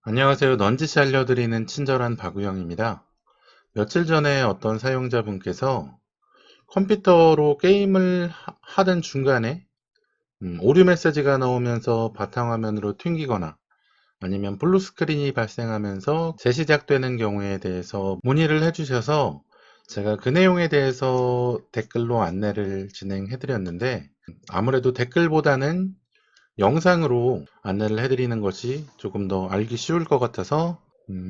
안녕하세요. 넌지시 알려드리는 친절한 박우영입니다. 며칠 전에 어떤 사용자분께서 컴퓨터로 게임을 하던 중간에 오류 메시지가 나오면서 바탕화면으로 튕기거나 아니면 블루 스크린이 발생하면서 재시작되는 경우에 대해서 문의를 해주셔서 제가 그 내용에 대해서 댓글로 안내를 진행해 드렸는데, 아무래도 댓글보다는 영상으로 안내를 해드리는 것이 조금 더 알기 쉬울 것 같아서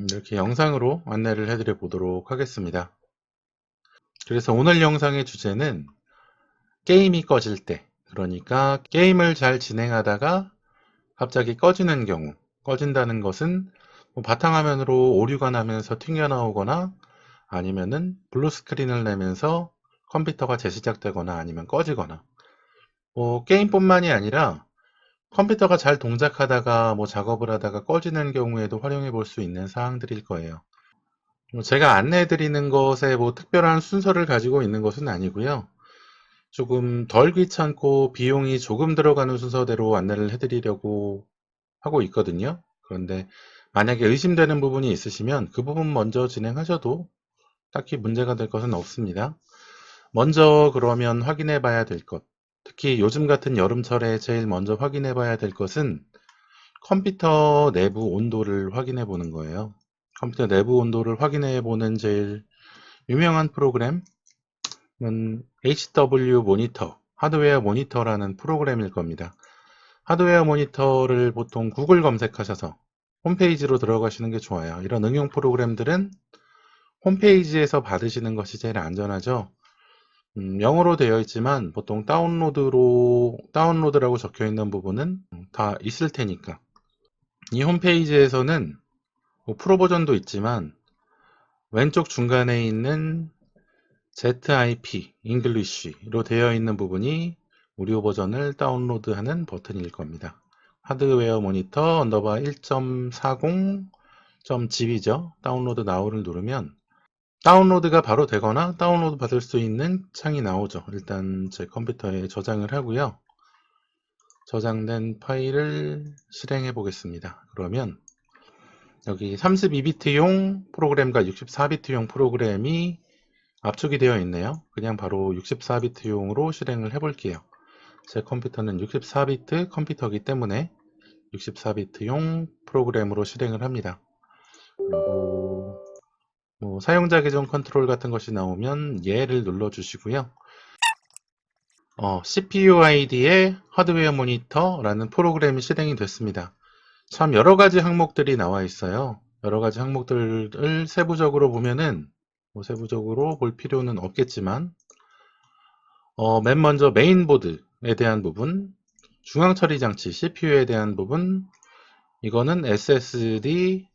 이렇게 영상으로 안내를 해드려 보도록 하겠습니다. 그래서 오늘 영상의 주제는 게임이 꺼질 때, 그러니까 게임을 잘 진행하다가 갑자기 꺼지는 경우, 꺼진다는 것은 뭐 바탕화면으로 오류가 나면서 튕겨나오거나 아니면은 블루 스크린을 내면서 컴퓨터가 재시작되거나 아니면 꺼지거나, 뭐 게임뿐만이 아니라 컴퓨터가 잘 동작하다가 뭐 작업을 하다가 꺼지는 경우에도 활용해 볼 수 있는 사항들일 거예요. 제가 안내해 드리는 것에 뭐 특별한 순서를 가지고 있는 것은 아니고요. 조금 덜 귀찮고 비용이 조금 들어가는 순서대로 안내를 해 드리려고 하고 있거든요. 그런데 만약에 의심되는 부분이 있으시면 그 부분 먼저 진행하셔도 딱히 문제가 될 것은 없습니다. 먼저 그러면 확인해 봐야 될 것, 특히 요즘 같은 여름철에 제일 먼저 확인해 봐야 될 것은 컴퓨터 내부 온도를 확인해 보는 거예요. 컴퓨터 내부 온도를 확인해 보는 제일 유명한 프로그램은 HW 모니터, 하드웨어 모니터라는 프로그램일 겁니다. 하드웨어 모니터를 보통 구글 검색하셔서 홈페이지로 들어가시는 게 좋아요. 이런 응용 프로그램들은 홈페이지에서 받으시는 것이 제일 안전하죠. 영어로 되어 있지만 보통 다운로드라고 적혀 있는 부분은 다 있을 테니까. 이 홈페이지에서는 뭐 프로 버전도 있지만 왼쪽 중간에 있는 ZIP, English로 되어 있는 부분이 무료 버전을 다운로드하는 버튼일 겁니다. 하드웨어 모니터 언더바 1.40.gb죠. 다운로드 나우를 누르면 다운로드가 바로 되거나 다운로드 받을 수 있는 창이 나오죠. 일단 제 컴퓨터에 저장을 하고요. 저장된 파일을 실행해 보겠습니다. 그러면 여기 32비트용 프로그램과 64비트용 프로그램이 압축이 되어 있네요. 그냥 바로 64비트용으로 실행을 해 볼게요. 제 컴퓨터는 64비트 컴퓨터이기 때문에 64비트용 프로그램으로 실행을 합니다. 그리고 뭐 사용자 계정 컨트롤 같은 것이 나오면 예를 눌러 주시고요. CPU ID에 하드웨어 모니터라는 프로그램이 실행이 됐습니다. 참 여러 가지 항목들이 나와 있어요. 여러 가지 항목들을 세부적으로 보면은 뭐 세부적으로 볼 필요는 없겠지만 맨 먼저 메인보드에 대한 부분, 중앙 처리 장치 CPU에 대한 부분, 이거는 SSD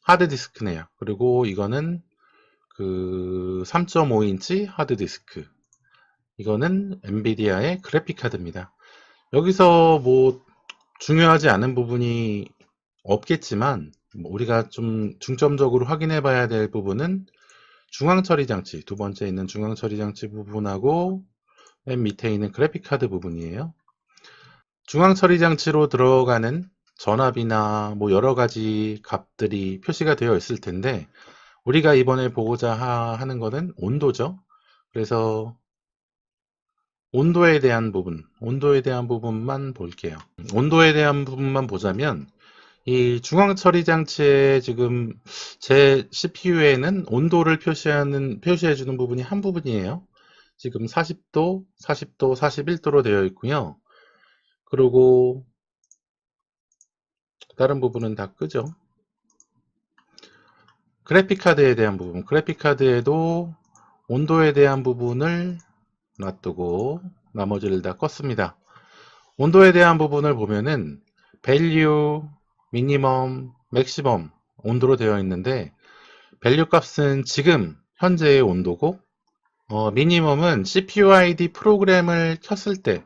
하드디스크네요. 그리고 이거는 그 3.5인치 하드디스크, 이거는 엔비디아의 그래픽 카드입니다. 여기서 뭐 중요하지 않은 부분이 없겠지만 우리가 좀 중점적으로 확인해 봐야 될 부분은 중앙 처리 장치, 두 번째 있는 중앙 처리 장치 부분하고 맨 밑에 있는 그래픽 카드 부분이에요. 중앙 처리 장치로 들어가는 전압이나 뭐 여러 가지 값들이 표시가 되어 있을 텐데, 우리가 이번에 보고자 하는 것은 온도죠. 그래서 온도에 대한 부분만 볼게요. 온도에 대한 부분만 보자면 이 중앙 처리 장치에 지금 제 CPU에는 온도를 표시해 주는 부분이 한 부분이에요. 지금 40도, 40도, 41도로 되어 있고요. 그리고 다른 부분은 다 끄죠. 그래픽카드에 대한 부분, 그래픽카드에도 온도에 대한 부분을 놔두고 나머지를 다 껐습니다. 온도에 대한 부분을 보면은 value, minimum, maximum 온도로 되어 있는데, 밸류 값은 지금 현재의 온도고, 미니멈은 CPU ID 프로그램을 켰을 때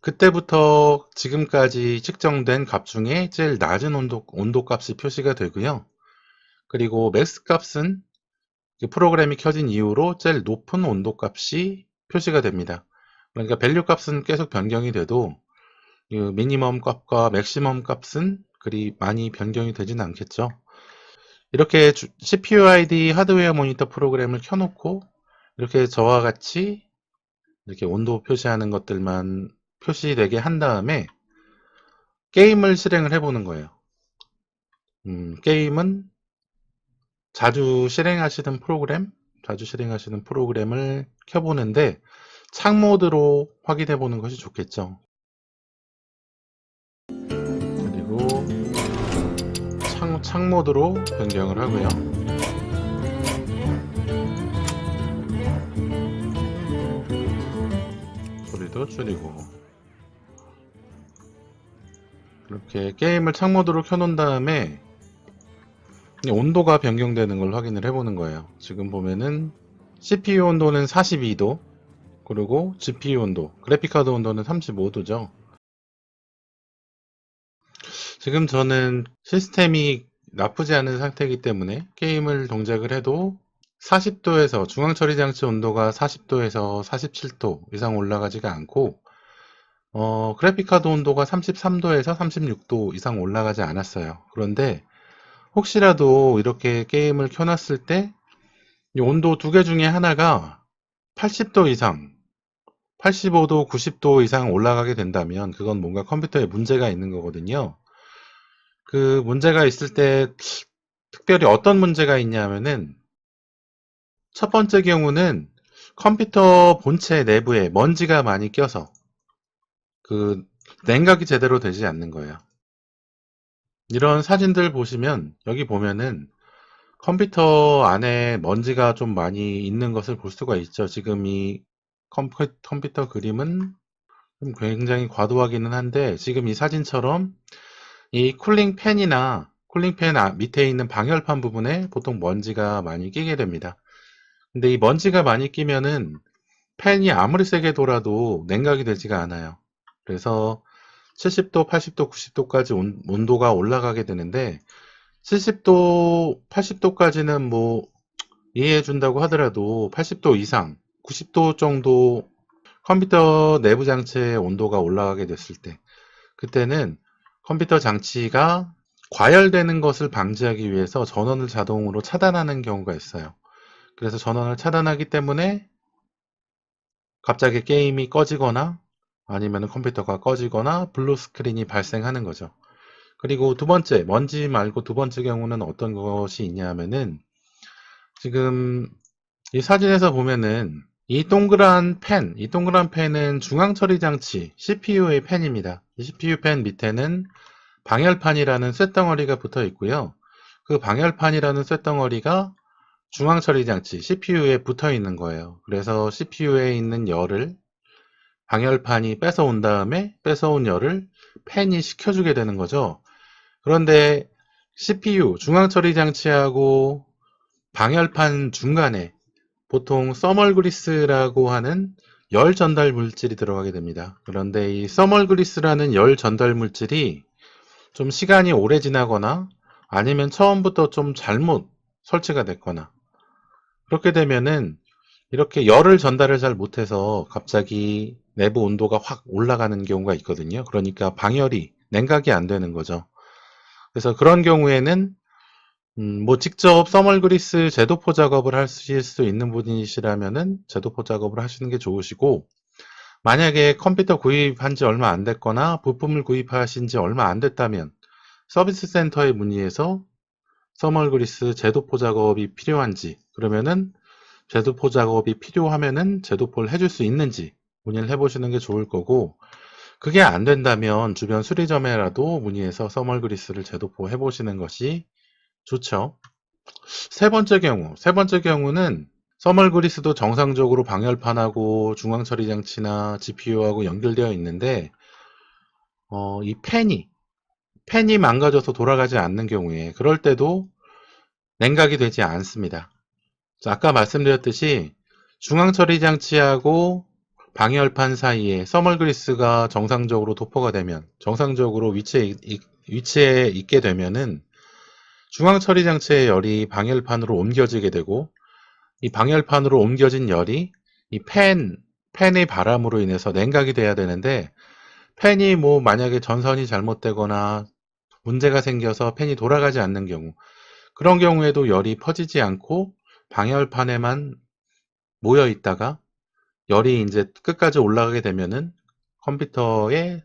그때부터 지금까지 측정된 값 중에 제일 낮은 온도 값이 표시가 되고요. 그리고 맥스 값은 프로그램이 켜진 이후로 제일 높은 온도 값이 표시가 됩니다. 그러니까 밸류 값은 계속 변경이 돼도 미니멈 값과 맥시멈 값은 그리 많이 변경이 되지는 않겠죠. 이렇게 CPU ID 하드웨어 모니터 프로그램을 켜놓고 이렇게 저와 같이 이렇게 온도 표시하는 것들만 표시되게 한 다음에 게임을 실행을 해보는 거예요. 게임은 자주 실행하시는 프로그램을 켜보는데 창 모드로 확인해 보는 것이 좋겠죠. 그리고 창 모드로 변경을 하고요. 소리도 줄이고, 이렇게 게임을 창 모드로 켜놓은 다음에 온도가 변경되는 걸 확인을 해보는 거예요. 지금 보면은 CPU 온도는 42도, 그리고 GPU 온도, 그래픽카드 온도는 35도죠. 지금 저는 시스템이 나쁘지 않은 상태이기 때문에 게임을 동작을 해도 40도에서 중앙처리 장치 온도가 40도에서 47도 이상 올라가지가 않고 그래픽카드 온도가 33도에서 36도 이상 올라가지 않았어요. 그런데 혹시라도 이렇게 게임을 켜놨을 때 이 온도 두 개 중에 하나가 80도 이상, 85도, 90도 이상 올라가게 된다면 그건 뭔가 컴퓨터에 문제가 있는 거거든요. 그 문제가 있을 때 특별히 어떤 문제가 있냐면은 첫 번째 경우는 컴퓨터 본체 내부에 먼지가 많이 껴서 그 냉각이 제대로 되지 않는 거예요. 이런 사진들 보시면 여기 보면은 컴퓨터 안에 먼지가 좀 많이 있는 것을 볼 수가 있죠. 지금 이 컴퓨터 그림은 좀 굉장히 과도하기는 한데 지금 이 사진처럼 이 쿨링팬 밑에 있는 방열판 부분에 보통 먼지가 많이 끼게 됩니다. 근데 이 먼지가 많이 끼면은 팬이 아무리 세게 돌아도 냉각이 되지가 않아요. 그래서 70도, 80도, 90도까지 온도가 올라가게 되는데 70도, 80도까지는 뭐 이해해 준다고 하더라도 80도 이상, 90도 정도 컴퓨터 내부 장치의 온도가 올라가게 됐을 때 그때는 컴퓨터 장치가 과열되는 것을 방지하기 위해서 전원을 자동으로 차단하는 경우가 있어요. 그래서 전원을 차단하기 때문에 갑자기 게임이 꺼지거나 아니면 컴퓨터가 꺼지거나 블루 스크린이 발생하는 거죠. 그리고 두 번째, 먼지 말고 두 번째 경우는 어떤 것이 있냐면은 지금 이 사진에서 보면은 이 동그란 펜은 중앙 처리 장치 CPU의 펜입니다. 이 CPU 펜 밑에는 방열판이라는 쇳덩어리가 붙어 있고요. 그 방열판이라는 쇳덩어리가 중앙 처리 장치 CPU에 붙어 있는 거예요. 그래서 CPU에 있는 열을 방열판이 뺏어온 다음에 뺏어온 열을 펜이 식혀주게 되는 거죠. 그런데 CPU 중앙 처리 장치하고 방열판 중간에 보통 서멀 그리스라고 하는 열 전달 물질이 들어가게 됩니다. 그런데 이 서멀 그리스라는 열 전달 물질이 좀 시간이 오래 지나거나 아니면 처음부터 좀 잘못 설치가 됐거나 그렇게 되면은 이렇게 열을 전달을 잘 못해서 갑자기 내부 온도가 확 올라가는 경우가 있거든요. 그러니까 방열이 냉각이 안 되는 거죠. 그래서 그런 경우에는 뭐 직접 서멀 그리스 제도포 작업을 하실 수 있는 분이시라면은 제도포 작업을 하시는 게 좋으시고 만약에 컴퓨터 구입한 지 얼마 안 됐거나 부품을 구입하신 지 얼마 안 됐다면 서비스 센터에 문의해서 서멀 그리스 제도포 작업이 필요한지 그러면은 제도포 작업이 필요하면은 제도포를 해줄 수 있는지 문의를 해보시는 게 좋을 거고 그게 안 된다면 주변 수리점에라도 문의해서 서멀 그리스를 제도포 해보시는 것이 좋죠. 세 번째 경우는 서멀 그리스도 정상적으로 방열판하고 중앙 처리 장치나 GPU하고 연결되어 있는데 이 팬이 망가져서 돌아가지 않는 경우에 그럴 때도 냉각이 되지 않습니다. 아까 말씀드렸듯이 중앙 처리 장치하고 방열판 사이에 서멀 그리스가 정상적으로 도포가 되면 정상적으로 위치에 있게 되면은 중앙 처리 장치의 열이 방열판으로 옮겨지게 되고 이 방열판으로 옮겨진 열이 이 팬의 바람으로 인해서 냉각이 돼야 되는데 팬이 뭐 만약에 전선이 잘못되거나 문제가 생겨서 팬이 돌아가지 않는 경우, 그런 경우에도 열이 퍼지지 않고 방열판에만 모여 있다가 열이 이제 끝까지 올라가게 되면은 컴퓨터의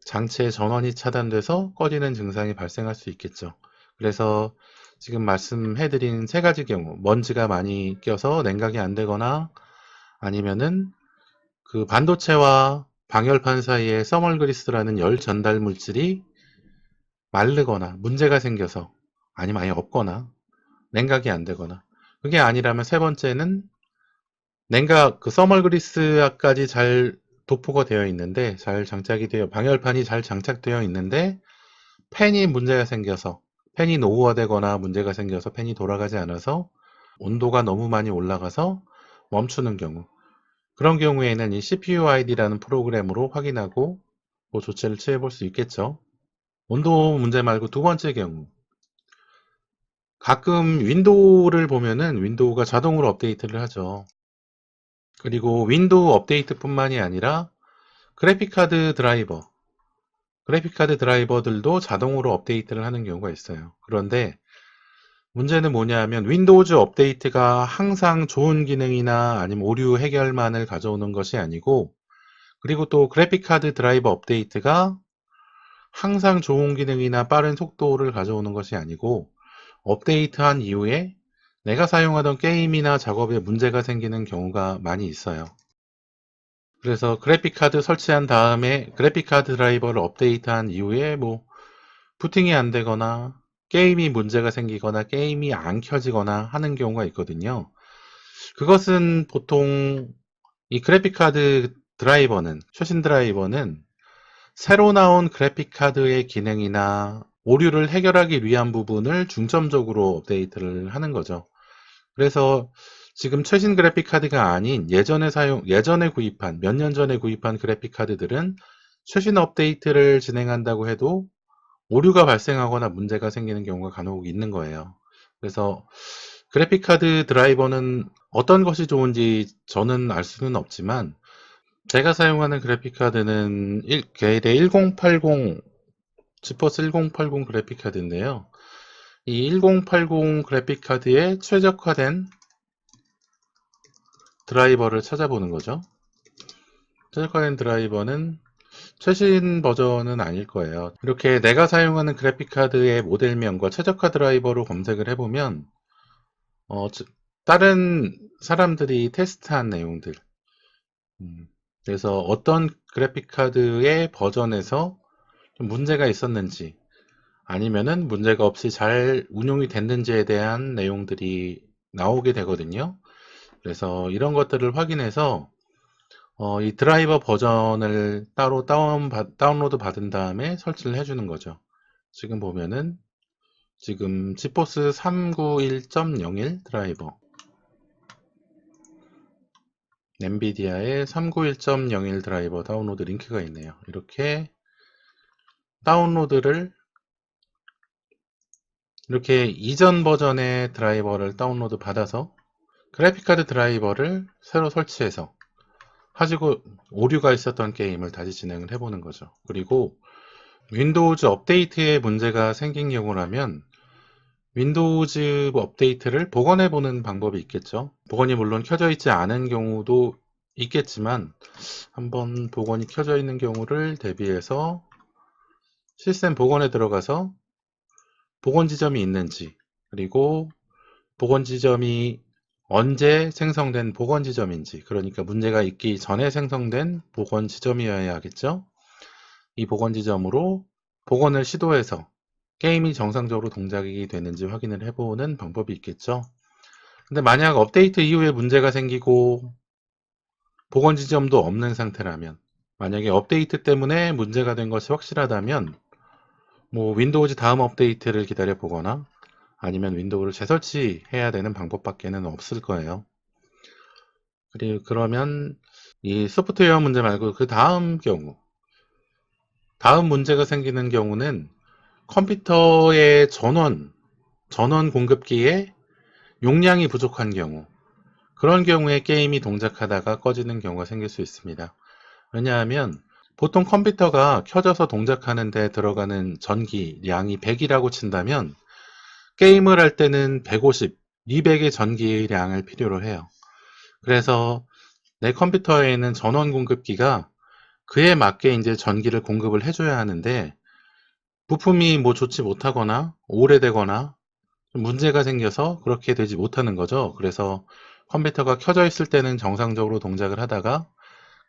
장치의 전원이 차단돼서 꺼지는 증상이 발생할 수 있겠죠. 그래서 지금 말씀해드린 세 가지 경우, 먼지가 많이 껴서 냉각이 안 되거나 아니면은 그 반도체와 방열판 사이에 서멀그리스라는 열 전달 물질이 마르거나 문제가 생겨서, 아니면 아예 없거나 냉각이 안 되거나, 그게 아니라면 세 번째는 냉각 그 서멀그리스까지 잘 도포가 되어 있는데, 잘 장착이 되어 방열판이 잘 장착되어 있는데 팬이 문제가 생겨서, 팬이 노후화되거나 문제가 생겨서 팬이 돌아가지 않아서 온도가 너무 많이 올라가서 멈추는 경우, 그런 경우에는 이 CPU ID라는 프로그램으로 확인하고 뭐 조치를 취해 볼 수 있겠죠. 온도 문제 말고 두 번째 경우, 가끔 윈도우를 보면은 윈도우가 자동으로 업데이트를 하죠. 그리고 윈도우 업데이트 뿐만이 아니라 그래픽카드 드라이버들도 자동으로 업데이트를 하는 경우가 있어요. 그런데 문제는 뭐냐 하면, 윈도우즈 업데이트가 항상 좋은 기능이나 아니면 오류 해결만을 가져오는 것이 아니고, 그리고 또 그래픽카드 드라이버 업데이트가 항상 좋은 기능이나 빠른 속도를 가져오는 것이 아니고, 업데이트한 이후에 내가 사용하던 게임이나 작업에 문제가 생기는 경우가 많이 있어요. 그래서 그래픽카드 설치한 다음에 그래픽카드 드라이버를 업데이트한 이후에 뭐 부팅이 안 되거나 게임이 문제가 생기거나 게임이 안 켜지거나 하는 경우가 있거든요. 그것은 보통 이 그래픽카드 드라이버는, 최신 드라이버는 새로 나온 그래픽카드의 기능이나 오류를 해결하기 위한 부분을 중점적으로 업데이트를 하는 거죠. 그래서 지금 최신 그래픽카드가 아닌 예전에 구입한, 몇 년 전에 구입한 그래픽카드들은 최신 업데이트를 진행한다고 해도 오류가 발생하거나 문제가 생기는 경우가 간혹 있는 거예요. 그래서 그래픽카드 드라이버는 어떤 것이 좋은지 저는 알 수는 없지만, 제가 사용하는 그래픽카드는 게일의 1080, 지포스 1080 그래픽카드인데요. 이 1080 그래픽카드에 최적화된 드라이버를 찾아보는 거죠. 최적화된 드라이버는 최신 버전은 아닐 거예요. 이렇게 내가 사용하는 그래픽카드의 모델명과 최적화 드라이버로 검색을 해보면 어, 다른 사람들이 테스트한 내용들, 음, 그래서 어떤 그래픽카드의 버전에서 좀 문제가 있었는지, 아니면은 문제가 없이 잘 운용이 됐는지에 대한 내용들이 나오게 되거든요. 그래서 이런 것들을 확인해서 이 드라이버 버전을 따로 다운로드 받은 다음에 설치를 해주는 거죠. 지금 보면은 지금 지포스 391.01 드라이버, 엔비디아의 391.01 드라이버 다운로드 링크가 있네요. 이렇게 다운로드를, 이렇게 이전 버전의 드라이버를 다운로드 받아서 그래픽카드 드라이버를 새로 설치해서 가지고 오류가 있었던 게임을 다시 진행을 해보는 거죠. 그리고 윈도우즈 업데이트에 문제가 생긴 경우라면 윈도우즈 업데이트를 복원해보는 방법이 있겠죠. 복원이 물론 켜져 있지 않은 경우도 있겠지만, 한번 복원이 켜져 있는 경우를 대비해서 시스템 복원에 들어가서 복원 지점이 있는지, 그리고 복원 지점이 언제 생성된 복원 지점인지, 그러니까 문제가 있기 전에 생성된 복원 지점이어야 하겠죠. 이 복원 지점으로 복원을 시도해서 게임이 정상적으로 동작이 되는지 확인을 해보는 방법이 있겠죠. 근데 만약 업데이트 이후에 문제가 생기고 복원 지점도 없는 상태라면, 만약에 업데이트 때문에 문제가 된 것이 확실하다면 뭐 윈도우즈 다음 업데이트를 기다려 보거나 아니면 윈도우를 재설치해야 되는 방법밖에는 없을 거예요. 그리고 그러면 이 소프트웨어 문제 말고 그 다음 경우, 다음 문제가 생기는 경우는 컴퓨터의 전원 공급기에 용량이 부족한 경우, 그런 경우에 게임이 동작하다가 꺼지는 경우가 생길 수 있습니다. 왜냐하면 보통 컴퓨터가 켜져서 동작하는 데 들어가는 전기량이 100이라고 친다면 게임을 할 때는 150, 200의 전기량을 필요로 해요. 그래서 내 컴퓨터에 있는 전원 공급기가 그에 맞게 이제 전기를 공급을 해줘야 하는데, 부품이 뭐 좋지 못하거나 오래되거나 좀 문제가 생겨서 그렇게 되지 못하는 거죠. 그래서 컴퓨터가 켜져 있을 때는 정상적으로 동작을 하다가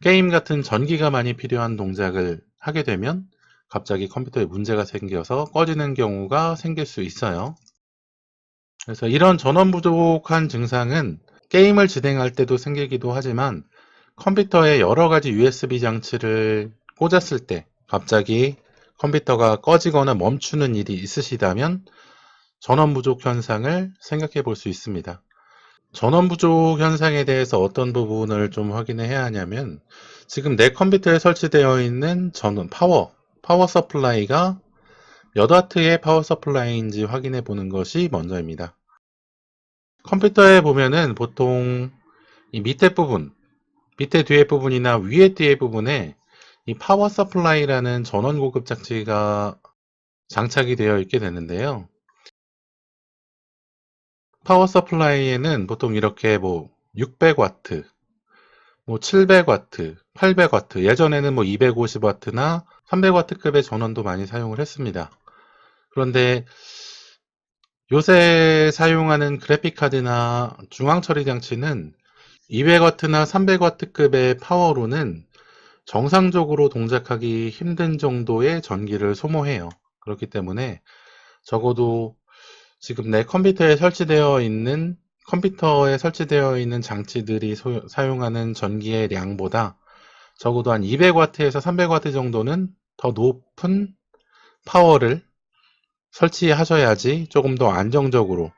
게임 같은 전기가 많이 필요한 동작을 하게 되면 갑자기 컴퓨터에 문제가 생겨서 꺼지는 경우가 생길 수 있어요. 그래서 이런 전원 부족한 증상은 게임을 진행할 때도 생기기도 하지만, 컴퓨터에 여러 가지 USB 장치를 꽂았을 때 갑자기 컴퓨터가 꺼지거나 멈추는 일이 있으시다면 전원 부족 현상을 생각해 볼 수 있습니다. 전원 부족 현상에 대해서 어떤 부분을 좀 확인해야 하냐면, 지금 내 컴퓨터에 설치되어 있는 전원, 파워 서플라이가 몇 와트의 파워 서플라이인지 확인해 보는 것이 먼저입니다. 컴퓨터에 보면은 보통 이 밑에 부분, 밑에 뒤에 부분이나 위에 뒤에 부분에 이 파워 서플라이라는 전원 공급 장치가 장착이 되어 있게 되는데요. 파워 서플라이에는 보통 이렇게 뭐 600와트, 뭐 700와트, 800와트, 예전에는 뭐 250와트나 300와트급의 전원도 많이 사용을 했습니다. 그런데 요새 사용하는 그래픽카드나 중앙처리 장치는 200와트나 300와트급의 파워로는 정상적으로 동작하기 힘든 정도의 전기를 소모해요. 그렇기 때문에 적어도 지금 내 컴퓨터에 설치되어 있는 장치들이 사용하는 전기의 양보다 적어도 한 200와트에서 300와트 정도는 더 높은 파워를 설치하셔야지 조금 더 안정적으로,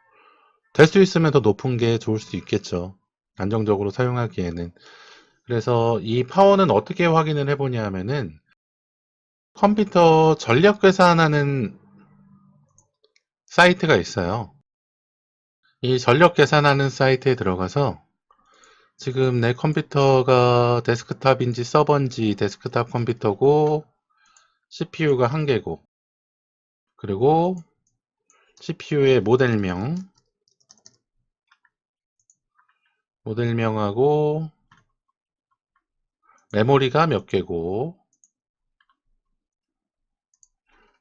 될 수 있으면 더 높은 게 좋을 수 있겠죠. 안정적으로 사용하기에는. 그래서 이 파워는 어떻게 확인을 해보냐 하면은, 컴퓨터 전력 계산하는 사이트가 있어요. 이 전력 계산하는 사이트에 들어가서 지금 내 컴퓨터가 데스크탑인지 서버인지, 데스크탑 컴퓨터고 CPU가 1개고, 그리고 CPU의 모델명하고 메모리가 몇 개고,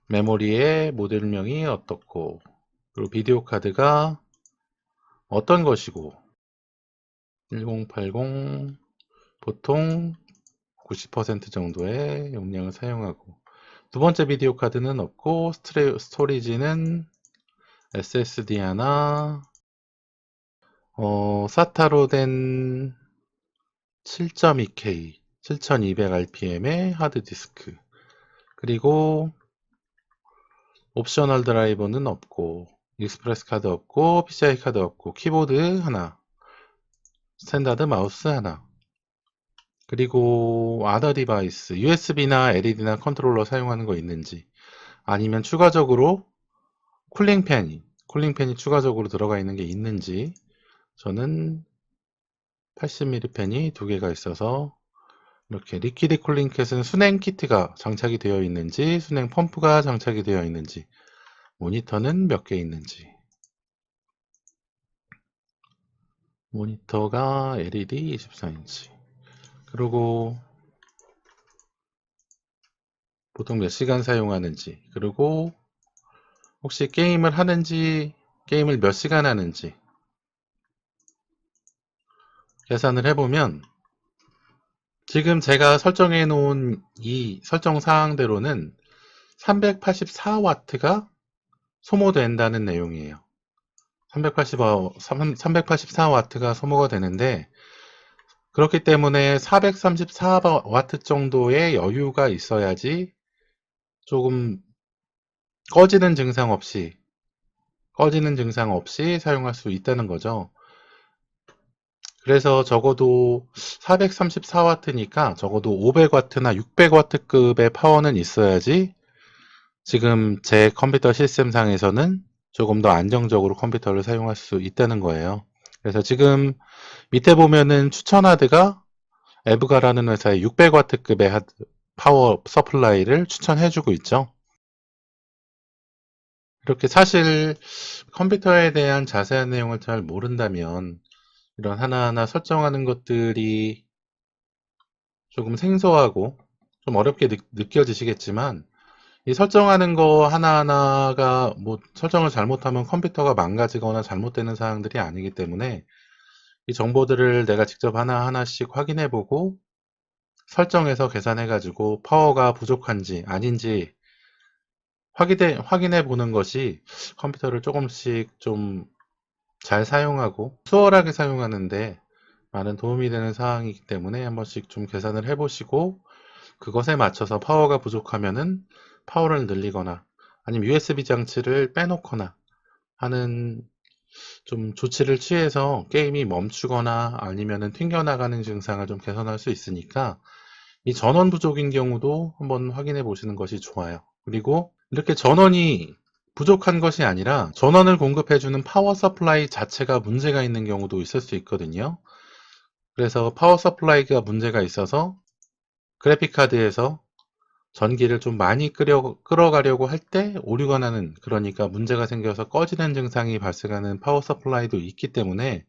메모리의 모델명이 어떻고, 그리고 비디오 카드가 어떤 것이고, 1080 보통 90% 정도의 용량을 사용하고, 두 번째 비디오 카드는 없고, 스토리지는 SSD 하나, 사타로 된 7.2K, 7200rpm의 하드디스크, 그리고 옵셔널 드라이버는 없고, 익스프레스 카드 없고, PCI 카드 없고, 키보드 하나, 스탠다드 마우스 하나, 그리고 아더 디바이스, USB나 LED나 컨트롤러 사용하는 거 있는지, 아니면 추가적으로 쿨링팬이 추가적으로 들어가 있는 게 있는지, 저는 80mm 팬이 2개가 있어서, 이렇게 리퀴드 쿨링 캣은 순행 키트가 장착이 되어 있는지, 순행 펌프가 장착이 되어 있는지, 모니터는 몇 개 있는지, 모니터가 LED 24인치, 그리고 보통 몇 시간 사용하는지, 그리고 혹시 게임을 하는지, 게임을 몇 시간 하는지 계산을 해보면, 지금 제가 설정해 놓은 이 설정 사항대로는 384와트가 소모된다는 내용이에요. 384와트가 소모가 되는데, 그렇기 때문에 434와트 정도의 여유가 있어야지 조금 꺼지는 증상 없이 사용할 수 있다는 거죠. 그래서 적어도 434와트니까 적어도 500와트나 600와트급의 파워는 있어야지 지금 제 컴퓨터 시스템상에서는 조금 더 안정적으로 컴퓨터를 사용할 수 있다는 거예요. 그래서 지금 밑에 보면은 추천 하드가 에브가라는 회사의 600와트급의 하드, 파워 서플라이를 추천해주고 있죠. 이렇게 사실 컴퓨터에 대한 자세한 내용을 잘 모른다면 이런 하나하나 설정하는 것들이 조금 생소하고 좀 어렵게 느껴지시겠지만, 이 설정하는 거 하나하나가 뭐 설정을 잘못하면 컴퓨터가 망가지거나 잘못되는 사항들이 아니기 때문에 이 정보들을 내가 직접 하나하나씩 확인해보고 설정해서 계산해가지고 파워가 부족한지 아닌지 확인해 보는 것이 컴퓨터를 조금씩 좀 잘 사용하고 수월하게 사용하는데 많은 도움이 되는 사항이기 때문에 한 번씩 좀 계산을 해보시고, 그것에 맞춰서 파워가 부족하면은 파워를 늘리거나 아니면 USB 장치를 빼놓거나 하는 좀 조치를 취해서 게임이 멈추거나 아니면은 튕겨나가는 증상을 좀 개선할 수 있으니까, 이 전원 부족인 경우도 한번 확인해 보시는 것이 좋아요. 그리고 이렇게 전원이 부족한 것이 아니라 전원을 공급해주는 파워 서플라이 자체가 문제가 있는 경우도 있을 수 있거든요. 그래서 파워 서플라이가 문제가 있어서 그래픽카드에서 전기를 좀 많이 끌어가려고 할 때 오류가 나는, 그러니까 문제가 생겨서 꺼지는 증상이 발생하는 파워 서플라이도 있기 때문에,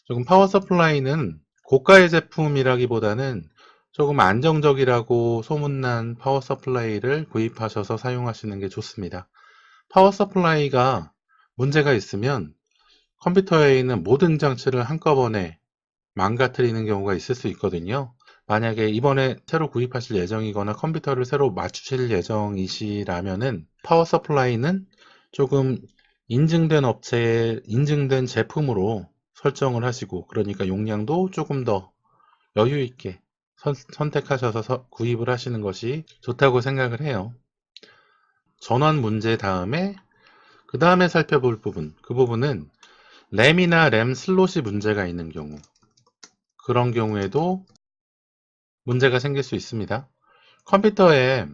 조금 파워 서플라이는 고가의 제품이라기보다는 조금 안정적이라고 소문난 파워 서플라이를 구입하셔서 사용하시는 게 좋습니다. 파워 서플라이가 문제가 있으면 컴퓨터에 있는 모든 장치를 한꺼번에 망가뜨리는 경우가 있을 수 있거든요. 만약에 이번에 새로 구입하실 예정이거나 컴퓨터를 새로 맞추실 예정이시라면은 파워 서플라이는 조금 인증된 업체에 인증된 제품으로 설정을 하시고, 그러니까 용량도 조금 더 여유 있게 선택하셔서 구입을 하시는 것이 좋다고 생각을 해요. 전원 문제 다음에 그 다음에 살펴볼 부분, 그 부분은 램이나 램 슬롯이 문제가 있는 경우, 그런 경우에도 문제가 생길 수 있습니다. 컴퓨터에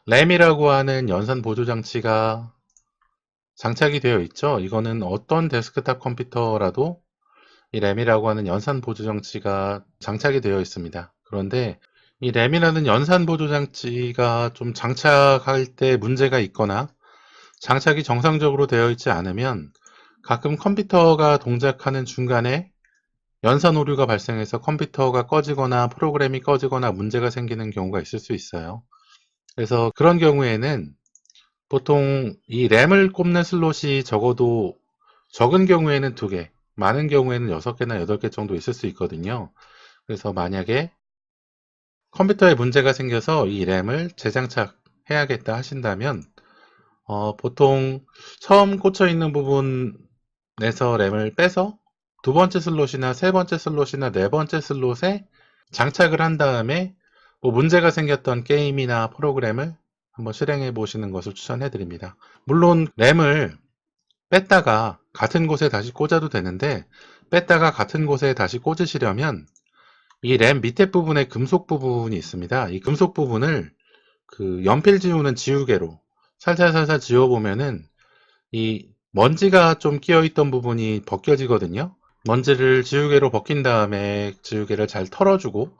램이라고 하는 연산 보조 장치가 장착이 되어 있죠. 이거는 어떤 데스크탑 컴퓨터라도 이 램이라고 하는 연산 보조 장치가 장착이 되어 있습니다. 그런데 이 램이라는 연산 보조 장치가 좀 장착할 때 문제가 있거나 장착이 정상적으로 되어 있지 않으면 가끔 컴퓨터가 동작하는 중간에 연산 오류가 발생해서 컴퓨터가 꺼지거나 프로그램이 꺼지거나 문제가 생기는 경우가 있을 수 있어요. 그래서 그런 경우에는 보통 이 램을 꼽는 슬롯이 적어도 적은 경우에는 2개, 많은 경우에는 6개나 8개 정도 있을 수 있거든요. 그래서 만약에 컴퓨터에 문제가 생겨서 이 램을 재장착해야겠다 하신다면 보통 처음 꽂혀 있는 부분에서 램을 빼서 두 번째 슬롯이나 세 번째 슬롯이나 네 번째 슬롯에 장착을 한 다음에 뭐 문제가 생겼던 게임이나 프로그램을 한번 실행해 보시는 것을 추천해 드립니다. 물론 램을 뺐다가 같은 곳에 다시 꽂아도 되는데, 뺐다가 같은 곳에 다시 꽂으시려면 이 램 밑에 부분에 금속 부분이 있습니다. 이 금속 부분을 그 연필 지우는 지우개로 살살살살 지워보면은 이 먼지가 좀 끼어 있던 부분이 벗겨지거든요. 먼지를 지우개로 벗긴 다음에 지우개를 잘 털어주고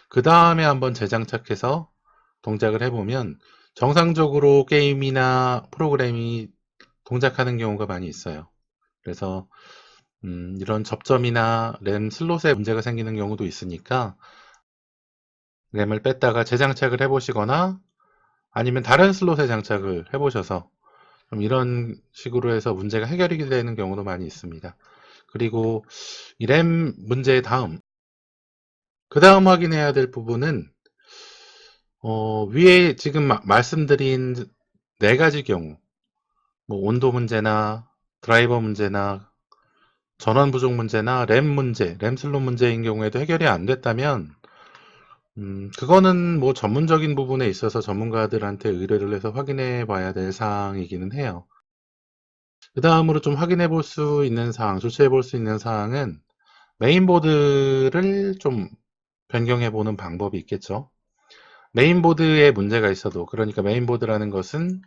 그 다음에 한번 재장착해서 동작을 해보면 정상적으로 게임이나 프로그램이 동작하는 경우가 많이 있어요. 그래서 이런 접점이나 램 슬롯에 문제가 생기는 경우도 있으니까 램을 뺐다가 재장착을 해보시거나 아니면 다른 슬롯에 장착을 해보셔서 좀 이런 식으로 해서 문제가 해결이 되는 경우도 많이 있습니다. 그리고 이 램 문제의 다음, 그 다음 확인해야 될 부분은 위에 지금 말씀드린 네 가지 경우, 뭐 온도 문제나 드라이버 문제나 전원 부족 문제나 램 문제, 램 슬롯 문제인 경우에도 해결이 안 됐다면 그거는 뭐 전문적인 부분에 있어서 전문가들한테 의뢰를 해서 확인해 봐야 될 사항이기는 해요. 그 다음으로 좀 확인해 볼 수 있는 사항, 조치해 볼 수 있는 사항은 메인보드를 좀 변경해 보는 방법이 있겠죠. 메인보드에 문제가 있어도, 그러니까 메인보드라는 것은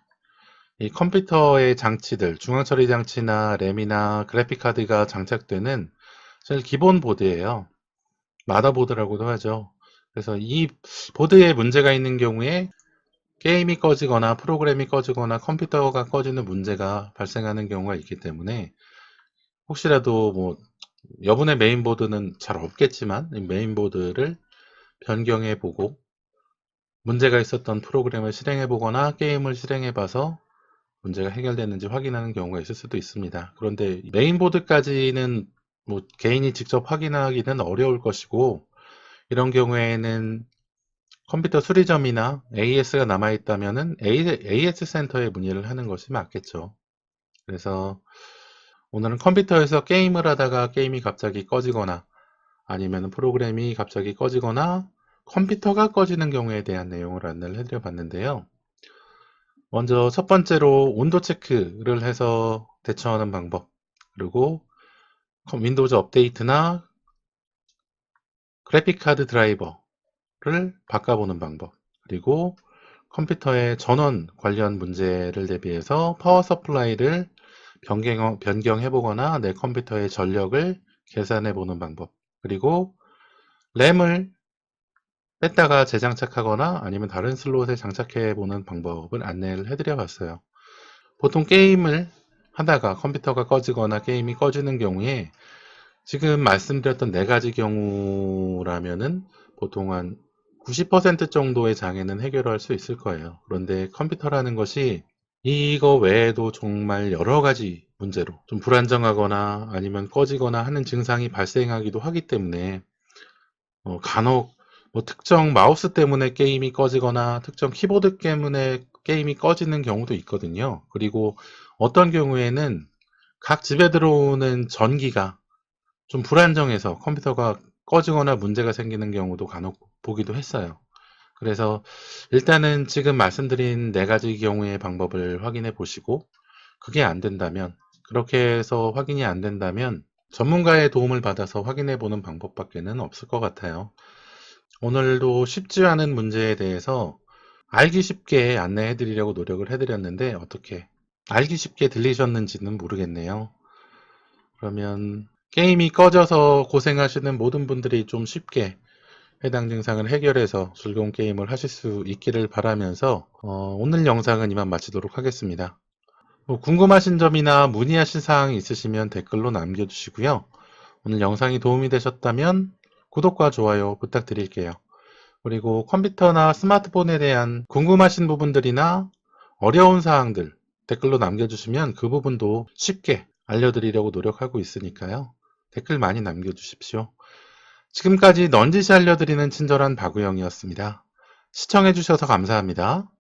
이 컴퓨터의 장치들, 중앙처리 장치나 램이나 그래픽카드가 장착되는 제일 기본 보드예요. 마더보드라고도 하죠. 그래서 이 보드에 문제가 있는 경우에 게임이 꺼지거나 프로그램이 꺼지거나 컴퓨터가 꺼지는 문제가 발생하는 경우가 있기 때문에 혹시라도 뭐 여분의 메인보드는 잘 없겠지만 메인보드를 변경해 보고 문제가 있었던 프로그램을 실행해 보거나 게임을 실행해 봐서 문제가 해결됐는지 확인하는 경우가 있을 수도 있습니다. 그런데 메인보드까지는 뭐 개인이 직접 확인하기는 어려울 것이고 이런 경우에는 컴퓨터 수리점이나 AS가 남아있다면은 AS 센터에 문의를 하는 것이 맞겠죠. 그래서 오늘은 컴퓨터에서 게임을 하다가 게임이 갑자기 꺼지거나 아니면 프로그램이 갑자기 꺼지거나 컴퓨터가 꺼지는 경우에 대한 내용을 안내를 해드려 봤는데요. 먼저 첫 번째로 온도 체크를 해서 대처하는 방법, 그리고 윈도우즈 업데이트나 그래픽카드 드라이버를 바꿔보는 방법, 그리고 컴퓨터의 전원 관련 문제를 대비해서 파워 서플라이를 변경해 보거나 내 컴퓨터의 전력을 계산해 보는 방법, 그리고 램을 뺐다가 재장착하거나 아니면 다른 슬롯에 장착해 보는 방법을 안내를 해드려 봤어요. 보통 게임을 하다가 컴퓨터가 꺼지거나 게임이 꺼지는 경우에 지금 말씀드렸던 네 가지 경우라면은 보통 한 90% 정도의 장애는 해결할 수 있을 거예요. 그런데 컴퓨터라는 것이 이거 외에도 정말 여러 가지 문제로 좀 불안정하거나 아니면 꺼지거나 하는 증상이 발생하기도 하기 때문에 간혹 뭐 특정 마우스 때문에 게임이 꺼지거나 특정 키보드 때문에 게임이 꺼지는 경우도 있거든요. 그리고 어떤 경우에는 각 집에 들어오는 전기가 좀 불안정해서 컴퓨터가 꺼지거나 문제가 생기는 경우도 간혹 보기도 했어요. 그래서 일단은 지금 말씀드린 네 가지 경우의 방법을 확인해 보시고 그게 안 된다면, 그렇게 해서 확인이 안 된다면 전문가의 도움을 받아서 확인해 보는 방법밖에는 없을 것 같아요. 오늘도 쉽지 않은 문제에 대해서 알기 쉽게 안내해 드리려고 노력을 해 드렸는데 어떻게 알기 쉽게 들리셨는지는 모르겠네요. 그러면 게임이 꺼져서 고생하시는 모든 분들이 좀 쉽게 해당 증상을 해결해서 즐거운 게임을 하실 수 있기를 바라면서 오늘 영상은 이만 마치도록 하겠습니다. 뭐 궁금하신 점이나 문의하실 사항이 있으시면 댓글로 남겨주시고요. 오늘 영상이 도움이 되셨다면 구독과 좋아요 부탁드릴게요. 그리고 컴퓨터나 스마트폰에 대한 궁금하신 부분들이나 어려운 사항들 댓글로 남겨주시면 그 부분도 쉽게 알려드리려고 노력하고 있으니까요. 댓글 많이 남겨주십시오. 지금까지 넌지시 알려드리는 친절한 박우영이었습니다. 시청해주셔서 감사합니다.